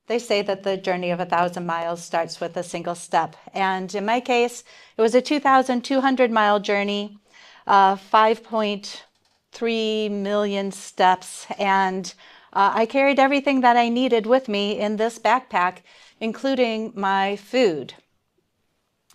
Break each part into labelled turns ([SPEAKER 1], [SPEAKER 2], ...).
[SPEAKER 1] They say that the journey of 1,000 miles starts with a single step. And in my case, it was a 2,200-mile journey, 5.3 million steps. And I carried everything that I needed with me in this backpack, including my food.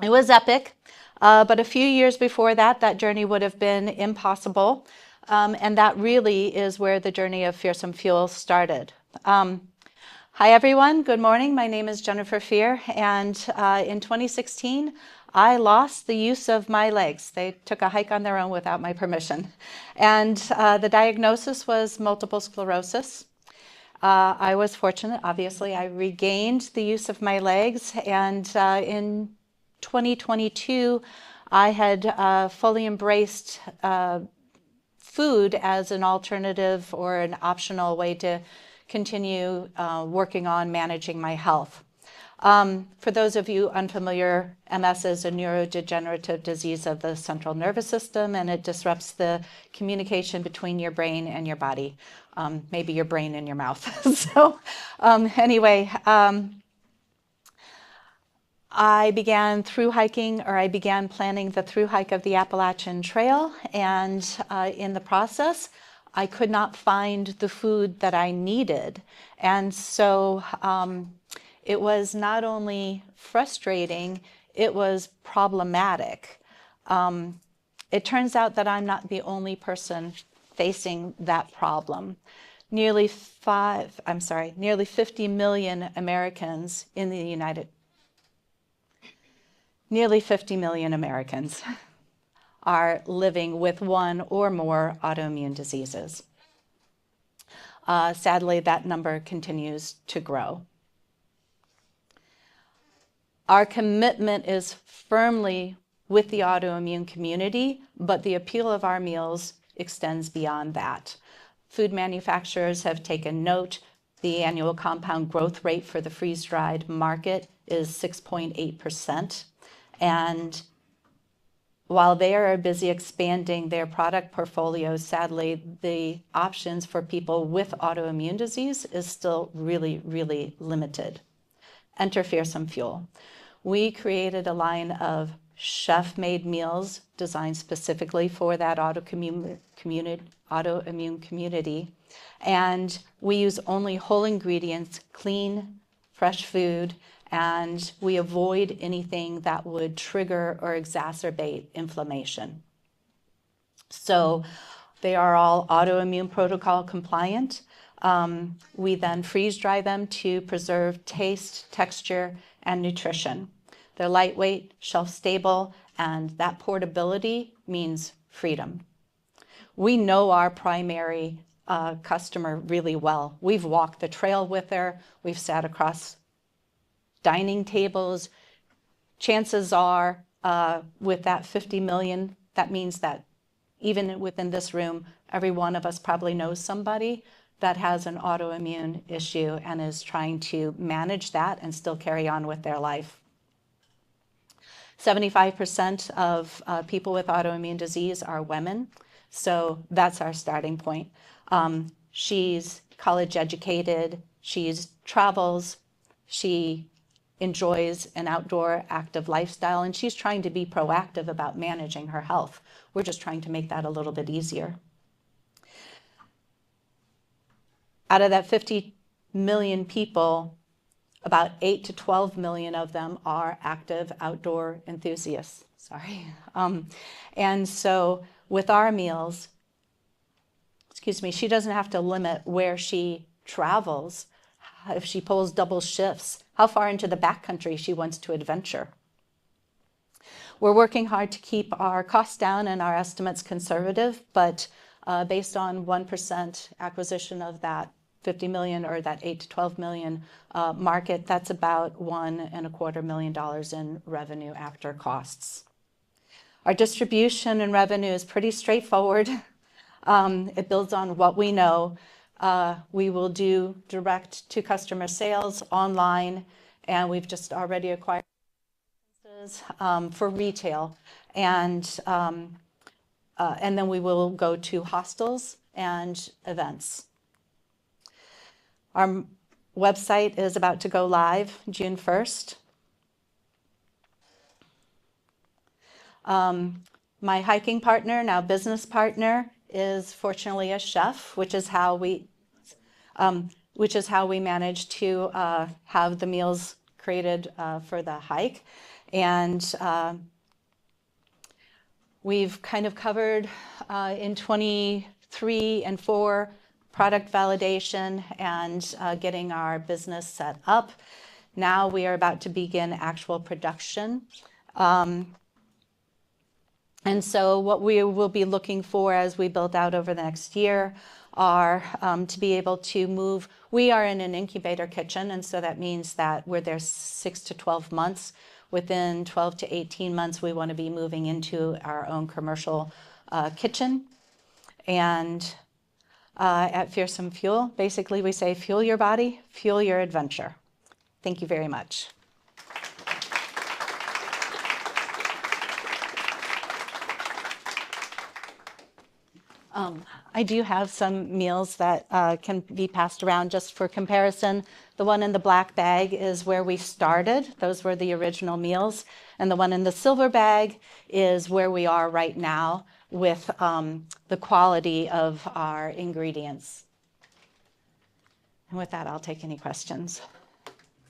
[SPEAKER 1] It was epic, but a few years before that, that journey would have been impossible. And that really is where the journey of Fearsome Fuel started. Hi, everyone. Good morning. My name is Jennifer Fear, and in 2016, I lost the use of my legs. They took a hike on their own without my permission. And the diagnosis was multiple sclerosis. I was fortunate, obviously. I regained the use of my legs, and in 2022, I had fully embraced food as an alternative or an optional way to continue working on managing my health. For those of you unfamiliar, MS is a neurodegenerative disease of the central nervous system, and it disrupts the communication between your brain and your body, maybe your brain and your mouth. So anyway, I began planning the through hike of the Appalachian Trail, and in the process, I could not find the food that I needed. And so it was not only frustrating, it was problematic. It turns out that I'm not the only person facing that problem. Nearly 50 million Americans in the Nearly 50 million Americans are living with one or more autoimmune diseases. Sadly, that number continues to grow. Our commitment is firmly with the autoimmune community, but the appeal of our meals extends beyond that. Food manufacturers have taken note. The annual compound growth rate for the freeze-dried market is 6.8%. And while they are busy expanding their product portfolio, sadly, the options for people with autoimmune disease is still really, really limited. Enter Fearsome Fuel. We created a line of chef-made meals designed specifically for that autoimmune community. And we use only whole ingredients, clean, fresh food, and we avoid anything that would trigger or exacerbate inflammation. So they are all autoimmune protocol compliant. We then freeze dry them to preserve taste, texture, and nutrition. They're lightweight, shelf stable, and that portability means freedom. We know our primary customer really well. We've walked the trail with her. We've sat across dining tables. Chances are with that 50 million, that means that even within this room, every one of us probably knows somebody that has an autoimmune issue and is trying to manage that and still carry on with their life. 75% of people with autoimmune disease are women, so that's our starting point. She's college educated, she travels, she enjoys an outdoor active lifestyle, and she's trying to be proactive about managing her health. We're just trying to make that a little bit easier. Out of that 50 million people, about 8 to 12 million of them are active outdoor enthusiasts. And so with our meals, she doesn't have to limit where she travels. If she pulls double shifts, how far into the backcountry she wants to adventure. We're working hard to keep our costs down and our estimates conservative, but based on 1% acquisition of that 50 million or that 8 to 12 million market, that's about $1.25 million in revenue after costs. Our distribution and revenue is pretty straightforward. It builds on what we know. We will do direct to customer sales online, and we've just already acquired for retail, and then we will go to hostels and events. Our website is about to go live June 1st. My hiking partner, now business partner, is fortunately a chef, which is how we managed to have the meals created for the hike. And we've kind of covered in 23 and 4 product validation and getting our business set up. Now we are about to begin actual production. And so what we will be looking for as we build out over the next year are to be able to move. We are in an incubator kitchen, and so that means that we're there 6 to 12 months. Within 12 to 18 months, we want to be moving into our own commercial kitchen. And at Fearsome Fuel, basically we say, fuel your body, fuel your adventure. Thank you very much. I do have some meals that can be passed around just for comparison. The one in the black bag is where we started. Those were the original meals. And the one in the silver bag is where we are right now with the quality of our ingredients. And with that, I'll take any questions.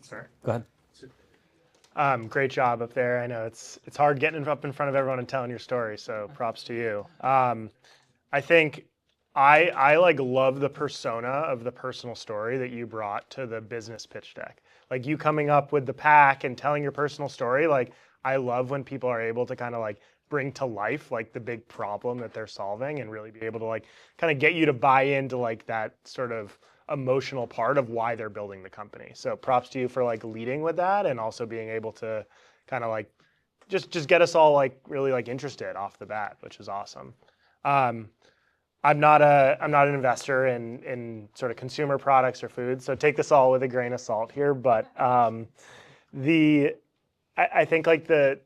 [SPEAKER 2] Sorry.
[SPEAKER 3] Go ahead.
[SPEAKER 2] Great job up there. I know it's hard getting up in front of everyone and telling your story, so props to you. I think I like love the persona of the personal story that you brought to the business pitch deck. Like you coming up with the pack and telling your personal story. Like I love when people are able to kind of like bring to life like the big problem that they're solving and really be able to like kind of get you to buy into like that sort of emotional part of why they're building the company. So props to you for like leading with that and also being able to kind of like just get us all like really like interested off the bat, which is awesome. I'm not an investor in sort of consumer products or food, so take this all with a grain of salt here. But I think like the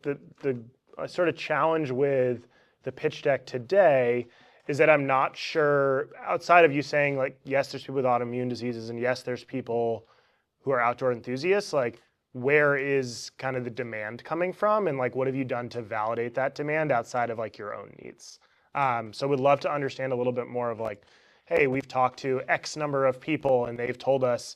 [SPEAKER 2] sort of challenge with the pitch deck today is that I'm not sure, outside of you saying like, yes, there's people with autoimmune diseases and yes, there's people who are outdoor enthusiasts, like where is kind of the demand coming from and like what have you done to validate that demand outside of like your own needs? So we'd love to understand a little bit more of like, hey, we've talked to X number of people and they've told us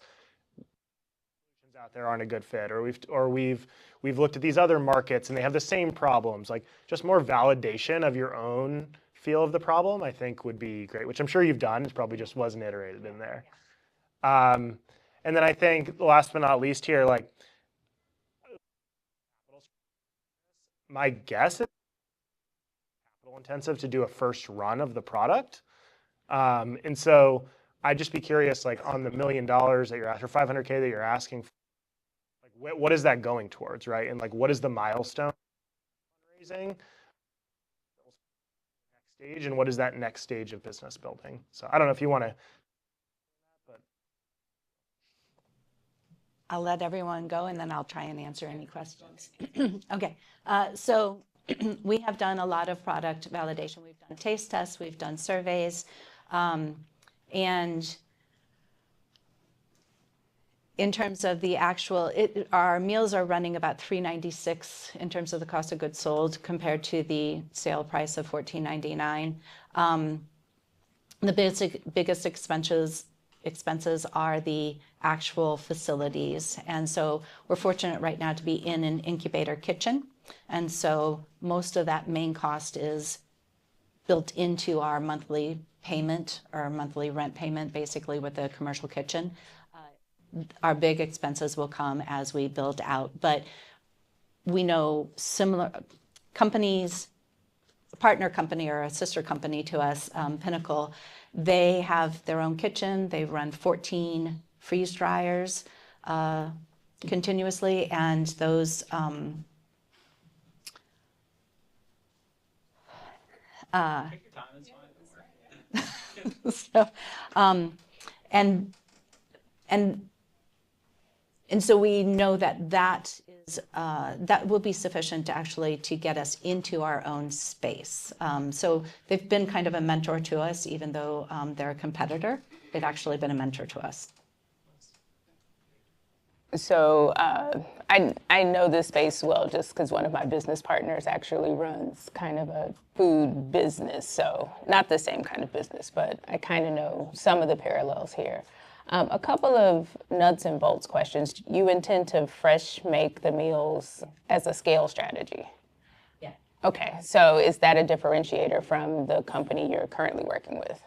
[SPEAKER 2] solutions out there aren't a good fit, or we've looked at these other markets and they have the same problems. Like just more validation of your own feel of the problem, I think would be great, which I'm sure you've done. It probably just wasn't iterated in there. And then I think last but not least here, like my guess is capital intensive to do a first run of the product. And so I'd just be curious, like on the $1 million that you're after, 500K that you're asking for, like what is that going towards, right? And like what is the milestone fundraising next stage, and what is that next stage of business building? So I don't know if you want to.
[SPEAKER 1] I'll let everyone go and then I'll try and answer any questions. Okay, so we have done a lot of product validation. We've done taste tests, we've done surveys, and in terms of the actual, our meals are running about $3.96 in terms of the cost of goods sold compared to the sale price of $14.99. The biggest expenses are the actual facilities. And so we're fortunate right now to be in an incubator kitchen. And so most of that main cost is built into our monthly payment or monthly rent payment, basically with the commercial kitchen. Our big expenses will come as we build out, but we know similar companies, a partner company or a sister company to us, Pinnacle, they have their own kitchen. They run 14 freeze dryers continuously, and those so, and so we know that that will be sufficient to actually to get us into our own space. So they've been kind of a mentor to us, even though they're a competitor. They've actually been a mentor to us.
[SPEAKER 4] So I know this space well just because one of my business partners actually runs kind of a food business. So not the same kind of business, but I kind of know some of the parallels here. A couple of nuts and bolts questions. You intend to fresh make the meals as a scale strategy?
[SPEAKER 1] Yeah.
[SPEAKER 4] Okay, so is that a differentiator from the company you're currently working with?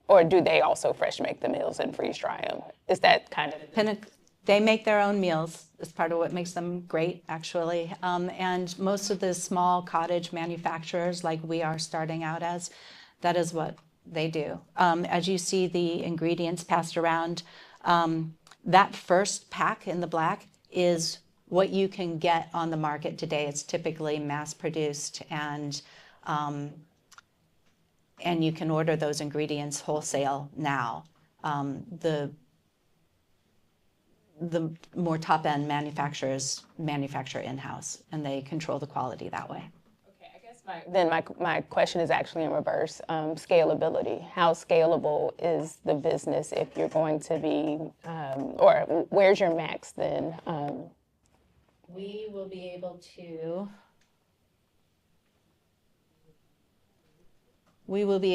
[SPEAKER 4] Or do they also fresh make the meals and freeze dry them? Is that kind of...
[SPEAKER 1] They make their own meals. It's part of what makes them great, actually. And most of the small cottage manufacturers, like we are starting out as, that is what they do. As you see the ingredients passed around, that first pack in the black is what you can get on the market today. It's typically mass produced, and you can order those ingredients wholesale now. The more top-end manufacturers manufacture in-house, and they control the quality that way.
[SPEAKER 4] Okay, I guess my question is actually in reverse. Scalability. How scalable is the business if you're going to be, or where's your max then?
[SPEAKER 1] We will be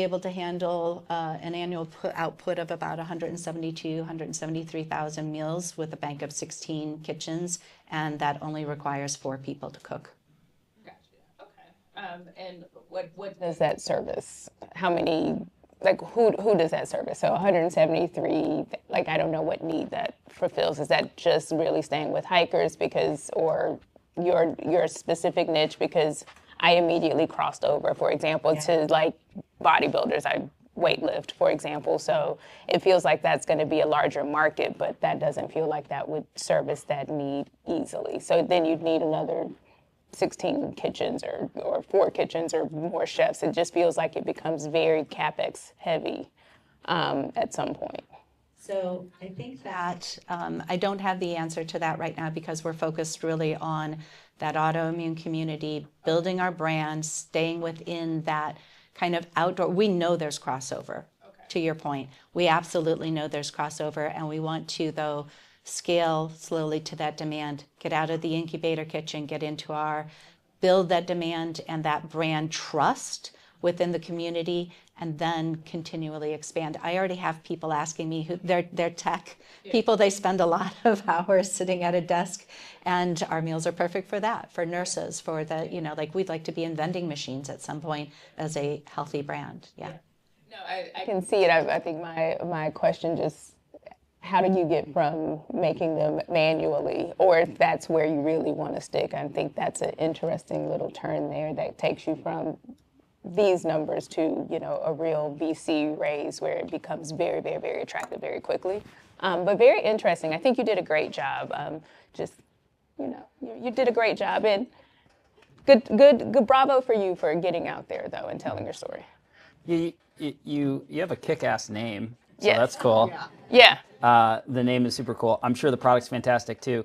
[SPEAKER 1] able to handle an annual output of about 173,000 meals with a bank of 16 kitchens, and that only requires 4 people to cook.
[SPEAKER 4] Gotcha. Okay. And what does that service? How many? Like who does that service? So 173. Like I don't know what need that fulfills. Is that just really staying with hikers or your specific niche? Because I immediately crossed over, for example, to like bodybuilders. I weightlift, for example. So it feels like that's going to be a larger market, but that doesn't feel like that would service that need easily. So then you'd need another 16 kitchens or 4 kitchens or more chefs. It just feels like it becomes very CapEx heavy at some point.
[SPEAKER 1] So I think that I don't have the answer to that right now because we're focused really on that autoimmune community, building our brand, staying within that kind of outdoor. We know there's crossover, to your point. We absolutely know there's crossover, and we want to, though, scale slowly to that demand, get out of the incubator kitchen, get into build that demand and that brand trust within the community, and then continually expand. I already have people asking me who they're tech people. They spend a lot of hours sitting at a desk, and our meals are perfect for that, for nurses, for the, like we'd like to be in vending machines at some point as a healthy brand. Yeah.
[SPEAKER 4] No, I can see it. I think my question just, how do you get from making them manually, or if that's where you really want to stick? I think that's an interesting little turn there that takes you from these numbers to, a real VC raise where it becomes very, very, very attractive very quickly. But very interesting. I think you did a great job. You did a great job, and good. Bravo for you for getting out there though and telling your story.
[SPEAKER 5] You have a kick-ass name, so
[SPEAKER 4] Yes.
[SPEAKER 5] that's cool.
[SPEAKER 4] Yeah.
[SPEAKER 5] The name is super cool. I'm sure the product's fantastic too.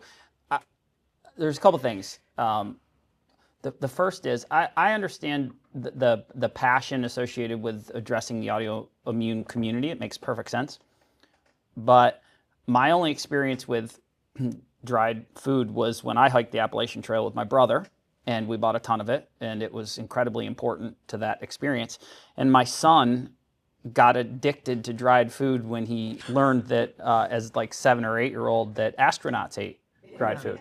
[SPEAKER 5] There's a couple things. The first is I understand the passion associated with addressing the autoimmune community. It makes perfect sense. But my only experience with dried food was when I hiked the Appalachian Trail with my brother, and we bought a ton of it, and it was incredibly important to that experience. And my son got addicted to dried food when he learned that as like 7 or 8 year old that astronauts ate dried food.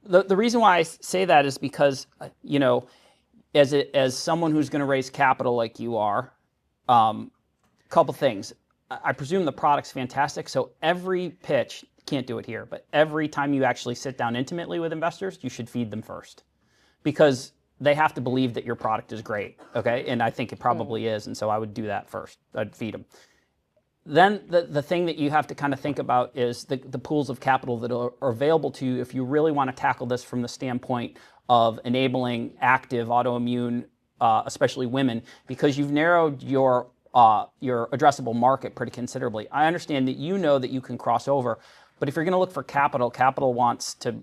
[SPEAKER 5] The reason why I say that is because, as someone who's going to raise capital like you are, couple things. I presume the product's fantastic, so every pitch, can't do it here, but every time you actually sit down intimately with investors, you should feed them first. Because they have to believe that your product is great, okay? And I think it probably is, and so I would do that first. I'd feed them. Then the thing that you have to kind of think about is the pools of capital that are available to you if you really want to tackle this from the standpoint of enabling active autoimmune, especially women, because you've narrowed your addressable market pretty considerably. I understand that you know that you can cross over, but if you're going to look for capital, capital wants to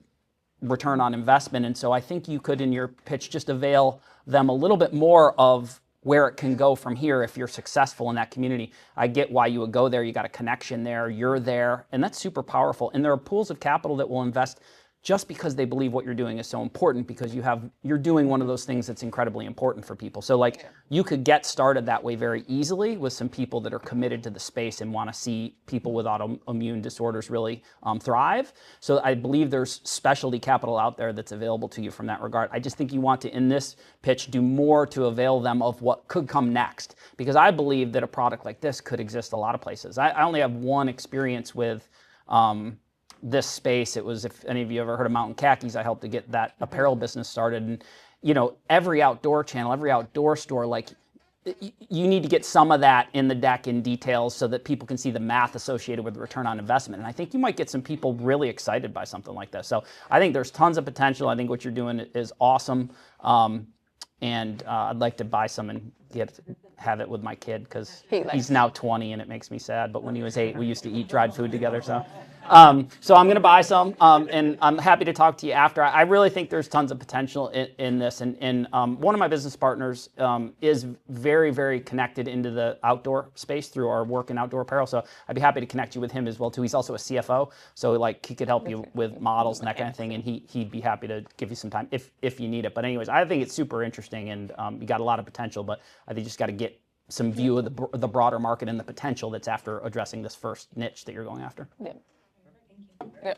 [SPEAKER 5] return on investment, and so I think you could, in your pitch, just avail them a little bit more of where it can go from here if you're successful in that community. I get why you would go there. You got a connection there, you're there, and that's super powerful. And there are pools of capital that will invest just because they believe what you're doing is so important, because you're doing one of those things that's incredibly important for people. So like you could get started that way very easily with some people that are committed to the space and want to see people with autoimmune disorders really thrive. So I believe there's specialty capital out there that's available to you from that regard. I just think you want to, in this pitch, do more to avail them of what could come next, because I believe that a product like this could exist a lot of places. I only have one experience with this space. It was, if any of you ever heard of Mountain Khakis, I helped to get that apparel business started. And, you know, every outdoor channel, every outdoor store, like you need to get some of that in the deck in details so that people can see the math associated with the return on investment. And I think you might get some people really excited by something like this. So I think there's tons of potential. I think what you're doing is awesome. And I'd like to buy some and have it with my kid, because he's now 20 and it makes me sad. But when he was 8, we used to eat dried food together. So I'm going to buy some, and I'm happy to talk to you after. I really think there's tons of potential in this. And one of my business partners is very, very connected into the outdoor space through our work in outdoor apparel. So I'd be happy to connect you with him as well, too. He's also a CFO. So like he could help you with models and that kind of thing. And he'd be happy to give you some time if you need it. But anyways, I think it's super interesting, and you got a lot of potential. But I think you just got to get some view of the broader market and the potential that's after addressing this first niche that you're going after.
[SPEAKER 4] Yeah. Yeah.